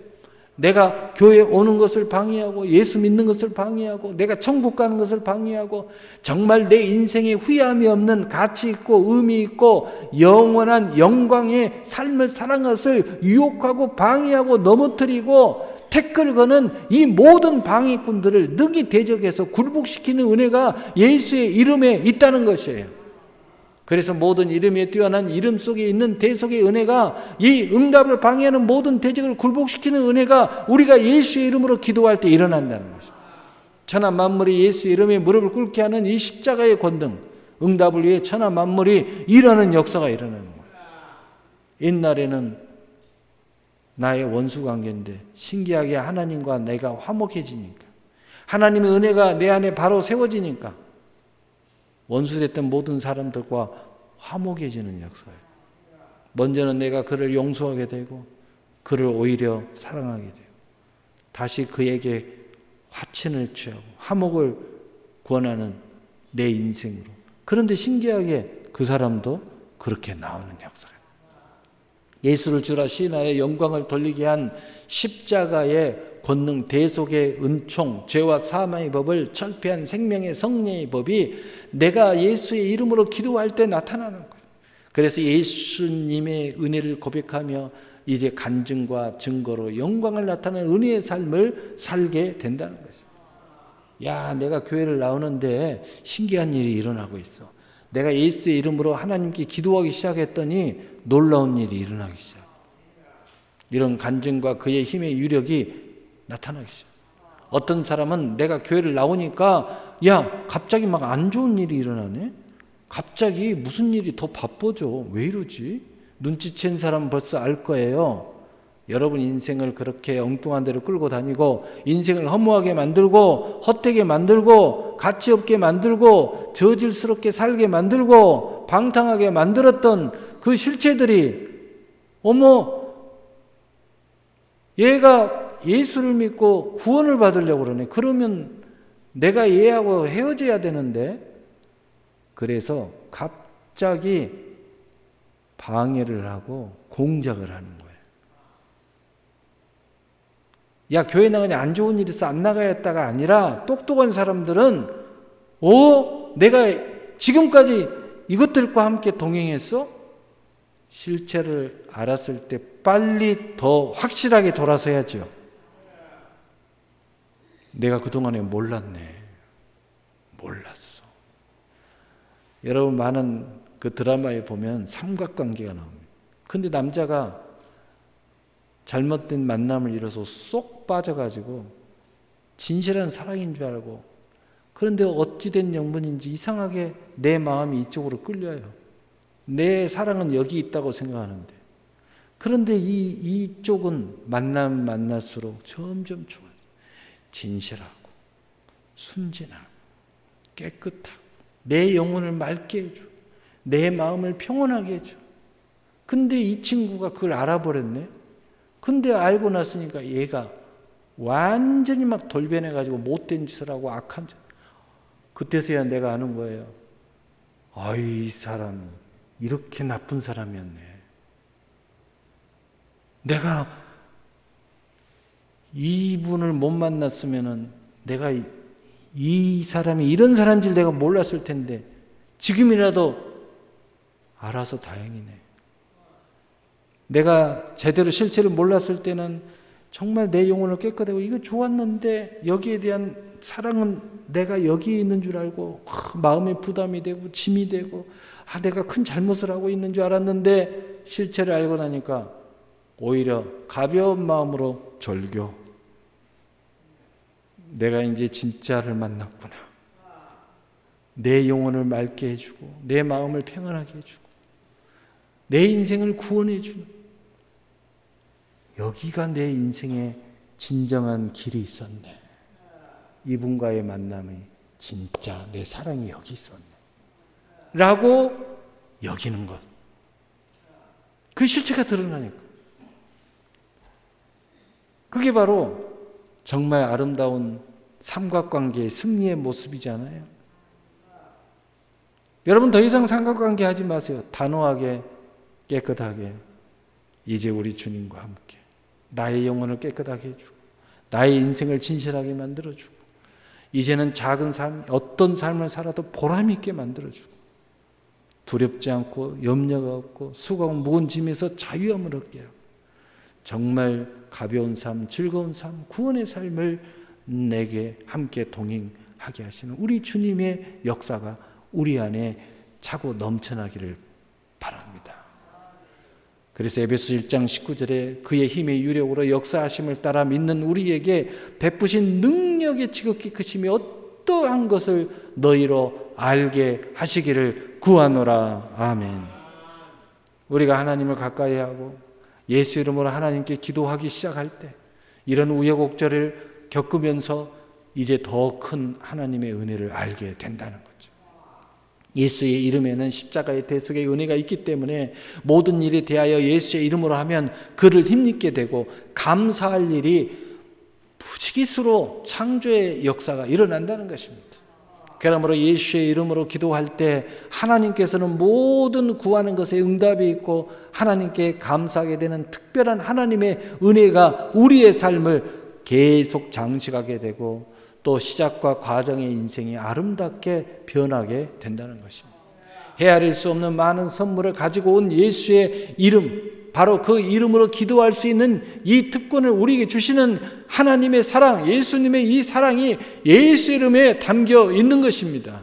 내가 교회에 오는 것을 방해하고 예수 믿는 것을 방해하고 내가 천국 가는 것을 방해하고 정말 내 인생에 후회함이 없는 가치 있고 의미 있고 영원한 영광의 삶을 살아가는 것을 유혹하고 방해하고 넘어뜨리고 태클 거는 이 모든 방해꾼들을 능히 대적해서 굴복시키는 은혜가 예수의 이름에 있다는 것이에요. 그래서 모든 이름에 뛰어난 이름 속에 있는 대속의 은혜가 이 응답을 방해하는 모든 대적을 굴복시키는 은혜가 우리가 예수의 이름으로 기도할 때 일어난다는 것입니다. 천하 만물이 예수의 이름에 무릎을 꿇게 하는 이 십자가의 권능, 응답을 위해 천하 만물이 일하는 역사가 일어나는 거예요. 옛날에는 나의 원수 관계인데 신기하게 하나님과 내가 화목해지니까 하나님의 은혜가 내 안에 바로 세워지니까 원수됐던 모든 사람들과 화목해지는 역사예요. 먼저는 내가 그를 용서하게 되고 그를 오히려 사랑하게 되고 다시 그에게 화친을 취하고 화목을 권하는 내 인생으로. 그런데 신기하게 그 사람도 그렇게 나오는 역사예요. 예수를 주라 시인하여 영광을 돌리게 한 십자가의 권능, 대속의 은총, 죄와 사망의 법을 철폐한 생명의 성령의 법이 내가 예수의 이름으로 기도할 때 나타나는 거예요. 그래서 예수님의 은혜를 고백하며 이제 간증과 증거로 영광을 나타내는 은혜의 삶을 살게 된다는 것입니다. 야, 내가 교회를 나오는데 신기한 일이 일어나고 있어. 내가 예수의 이름으로 하나님께 기도하기 시작했더니 놀라운 일이 일어나기 시작. 이런 간증과 그의 힘의 유력이 나타나기 시작. 어떤 사람은 내가 교회를 나오니까 야, 갑자기 막 안 좋은 일이 일어나네. 갑자기 무슨 일이 더 바빠져. 왜 이러지? 눈치챈 사람은 벌써 알 거예요. 여러분 인생을 그렇게 엉뚱한 데로 끌고 다니고 인생을 허무하게 만들고 헛되게 만들고 가치 없게 만들고 저질스럽게 살게 만들고 방탕하게 만들었던 그 실체들이 어머 얘가 예수를 믿고 구원을 받으려고 그러네. 그러면 내가 얘하고 헤어져야 되는데 그래서 갑자기 방해를 하고 공작을 하는 거예요. 야, 교회 나가니 안 좋은 일 있어 안 나가야 했다가 아니라 똑똑한 사람들은 내가 지금까지 이것들과 함께 동행했어? 실체를 알았을 때 빨리 더 확실하게 돌아서야죠. 내가 그동안에 몰랐네. 몰랐어. 여러분 많은 그 드라마에 보면 삼각관계가 나옵니다. 근데 남자가 잘못된 만남을 이뤄서 쏙 빠져가지고 진실한 사랑인 줄 알고 그런데 어찌된 영문인지 이상하게 내 마음이 이쪽으로 끌려요. 내 사랑은 여기 있다고 생각하는데, 그런데 이쪽은 만날수록 점점 좋아요. 진실하고 순진하고 깨끗하고 내 영혼을 맑게 해줘. 내 마음을 평온하게 해줘. 근데 이 친구가 그걸 알아버렸네. 근데 알고 났으니까 얘가 완전히 막 돌변해가지고 못된 짓을 하고 악한 짓. 그때서야 내가 아는 거예요. 이 사람 이렇게 나쁜 사람이었네. 내가 이분을 못 만났으면은 내가 이 사람이 이런 사람인 줄 내가 몰랐을 텐데 지금이라도 알아서 다행이네. 내가 제대로 실체를 몰랐을 때는 정말 내 영혼을 깨끗하고 이거 좋았는데 여기에 대한 사랑은 내가 여기에 있는 줄 알고 마음의 부담이 되고 짐이 되고 내가 큰 잘못을 하고 있는 줄 알았는데 실체를 알고 나니까 오히려 가벼운 마음으로 절교. 내가 이제 진짜를 만났구나. 내 영혼을 맑게 해주고 내 마음을 평안하게 해주고 내 인생을 구원해 주는, 여기가 내 인생의 진정한 길이 있었네. 이분과의 만남이 진짜 내 사랑이 여기 있었네 라고 여기는 것. 그 실체가 드러나니까. 그게 바로 정말 아름다운 삼각관계의 승리의 모습이잖아요. 여러분 더 이상 삼각관계 하지 마세요. 단호하게 깨끗하게 이제 우리 주님과 함께 나의 영혼을 깨끗하게 해주고 나의 인생을 진실하게 만들어주고 이제는 작은 삶, 어떤 삶을 살아도 보람 있게 만들어주고 두렵지 않고 염려가 없고 수고하고 무거운 짐에서 자유함을 얻게 하고 정말 가벼운 삶, 즐거운 삶, 구원의 삶을 내게 함께 동행하게 하시는 우리 주님의 역사가 우리 안에 차고 넘쳐나기를 바랍니다. 그래서 에베소 1장 19절에 그의 힘의 유력으로 역사하심을 따라 믿는 우리에게 베푸신 능력의 지극히 크심이 어떠한 것을 너희로 알게 하시기를 구하노라. 아멘. 우리가 하나님을 가까이 하고 예수 이름으로 하나님께 기도하기 시작할 때 이런 우여곡절을 겪으면서 이제 더 큰 하나님의 은혜를 알게 된다는 거죠. 예수의 이름에는 십자가의 대속의 은혜가 있기 때문에 모든 일에 대하여 예수의 이름으로 하면 그를 힘입게 되고 감사할 일이 부지기수로 창조의 역사가 일어난다는 것입니다. 그러므로 예수의 이름으로 기도할 때 하나님께서는 모든 구하는 것에 응답이 있고 하나님께 감사하게 되는 특별한 하나님의 은혜가 우리의 삶을 계속 장식하게 되고 또 시작과 과정의 인생이 아름답게 변하게 된다는 것입니다. 헤아릴 수 없는 많은 선물을 가지고 온 예수의 이름, 바로 그 이름으로 기도할 수 있는 이 특권을 우리에게 주시는 하나님의 사랑, 예수님의 이 사랑이 예수 이름에 담겨 있는 것입니다.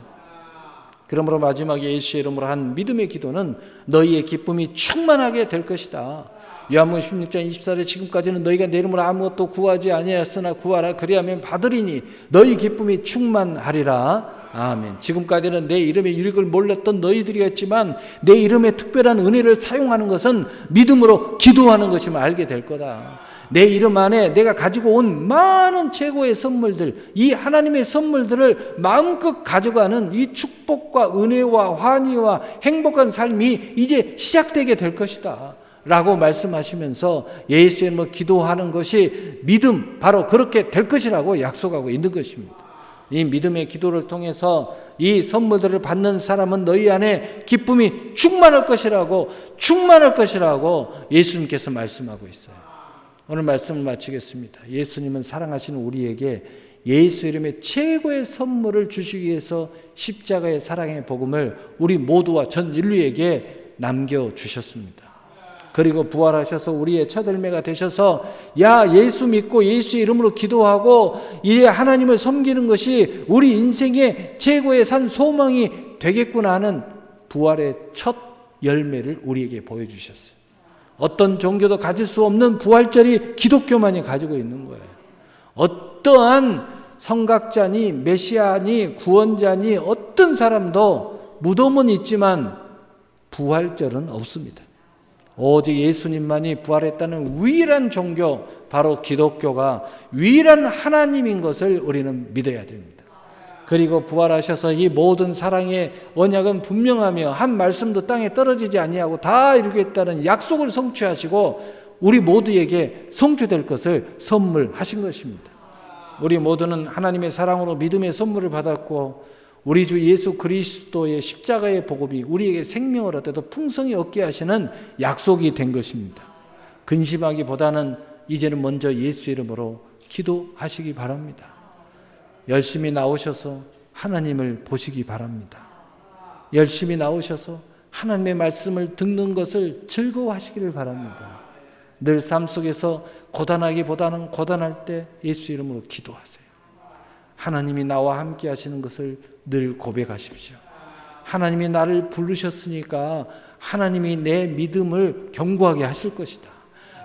그러므로 마지막에 예수의 이름으로 한 믿음의 기도는 너희의 기쁨이 충만하게 될 것이다. 요한복음 16장 24절에 지금까지는 너희가 내 이름으로 아무것도 구하지 아니하였으나 구하라 그리하면 받으리니 너희 기쁨이 충만하리라. 아멘. 지금까지는 내 이름의 유익을 몰랐던 너희들이었지만 내 이름의 특별한 은혜를 사용하는 것은 믿음으로 기도하는 것임을 알게 될 거다. 내 이름 안에 내가 가지고 온 많은 최고의 선물들, 이 하나님의 선물들을 마음껏 가져가는 이 축복과 은혜와 환희와 행복한 삶이 이제 시작되게 될 것이다 라고 말씀하시면서 예수의 이름으로 기도하는 것이 믿음, 바로 그렇게 될 것이라고 약속하고 있는 것입니다. 이 믿음의 기도를 통해서 이 선물들을 받는 사람은 너희 안에 기쁨이 충만할 것이라고 예수님께서 말씀하고 있어요. 오늘 말씀을 마치겠습니다. 예수님은 사랑하시는 우리에게 예수 이름의 최고의 선물을 주시기 위해서 십자가의 사랑의 복음을 우리 모두와 전 인류에게 남겨주셨습니다. 그리고 부활하셔서 우리의 첫 열매가 되셔서 예수 믿고 예수의 이름으로 기도하고 이제 하나님을 섬기는 것이 우리 인생의 최고의 산 소망이 되겠구나 하는 부활의 첫 열매를 우리에게 보여주셨어요. 어떤 종교도 가질 수 없는 부활절이 기독교만이 가지고 있는 거예요. 어떠한 성각자니 메시아니 구원자니 어떤 사람도 무덤은 있지만 부활절은 없습니다. 오직 예수님만이 부활했다는 유일한 종교, 바로 기독교가 유일한 하나님인 것을 우리는 믿어야 됩니다. 그리고 부활하셔서 이 모든 사랑의 언약은 분명하며 한 말씀도 땅에 떨어지지 아니하고 다 이루겠다는 약속을 성취하시고 우리 모두에게 성취될 것을 선물하신 것입니다. 우리 모두는 하나님의 사랑으로 믿음의 선물을 받았고 우리 주 예수 그리스도의 십자가의 복음이 우리에게 생명을 얻어도 풍성히 얻게 하시는 약속이 된 것입니다. 근심하기보다는 이제는 먼저 예수 이름으로 기도하시기 바랍니다. 열심히 나오셔서 하나님을 보시기 바랍니다. 열심히 나오셔서 하나님의 말씀을 듣는 것을 즐거워하시기를 바랍니다. 늘 삶 속에서 고단하기보다는 고단할 때 예수 이름으로 기도하세요. 하나님이 나와 함께 하시는 것을 늘 고백하십시오. 하나님이 나를 부르셨으니까 하나님이 내 믿음을 견고하게 하실 것이다.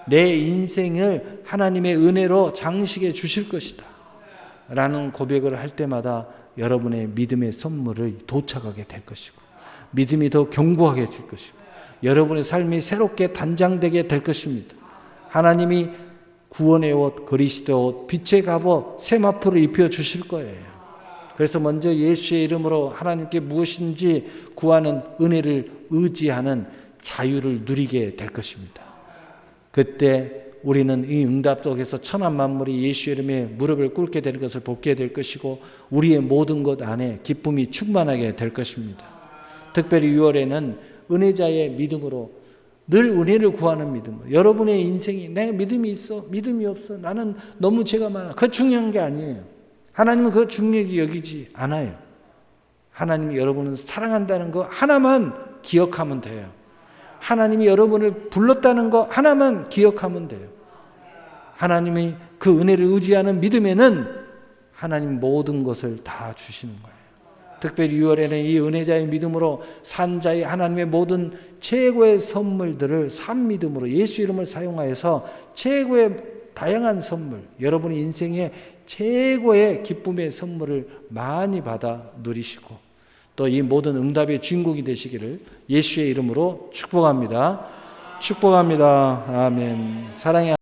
내 인생을 하나님의 은혜로 장식해 주실 것이다. 라는 고백을 할 때마다 여러분의 믿음의 선물을 도착하게 될 것이고 믿음이 더 견고하게 될 것이고 여러분의 삶이 새롭게 단장되게 될 것입니다. 하나님이 구원의 옷, 그리스도의 옷, 빛의 갑옷, 세마포를 입혀주실 거예요. 그래서 먼저 예수의 이름으로 하나님께 무엇인지 구하는 은혜를 의지하는 자유를 누리게 될 것입니다. 그때 우리는 이 응답 속에서 천한 만물이 예수의 이름에 무릎을 꿇게 될 것을 보게 될 것이고 우리의 모든 것 안에 기쁨이 충만하게 될 것입니다. 특별히 6월에는 은혜자의 믿음으로 늘 은혜를 구하는 믿음. 여러분의 인생이 내가 믿음이 있어, 믿음이 없어, 나는 너무 죄가 많아. 그거 중요한 게 아니에요. 하나님은 그거 중요하게 여기지 않아요. 하나님이 여러분을 사랑한다는 거 하나만 기억하면 돼요. 하나님이 여러분을 불렀다는 거 하나만 기억하면 돼요. 하나님이 그 은혜를 의지하는 믿음에는 하나님 모든 것을 다 주시는 거예요. 특별히 6월에는 이 은혜자의 믿음으로 산자의 하나님의 모든 최고의 선물들을 산 믿음으로 예수 이름을 사용하여서 최고의 다양한 선물, 여러분의 인생의 최고의 기쁨의 선물을 많이 받아 누리시고 또 이 모든 응답의 주인공이 되시기를 예수의 이름으로 축복합니다. 축복합니다. 아멘. 사랑의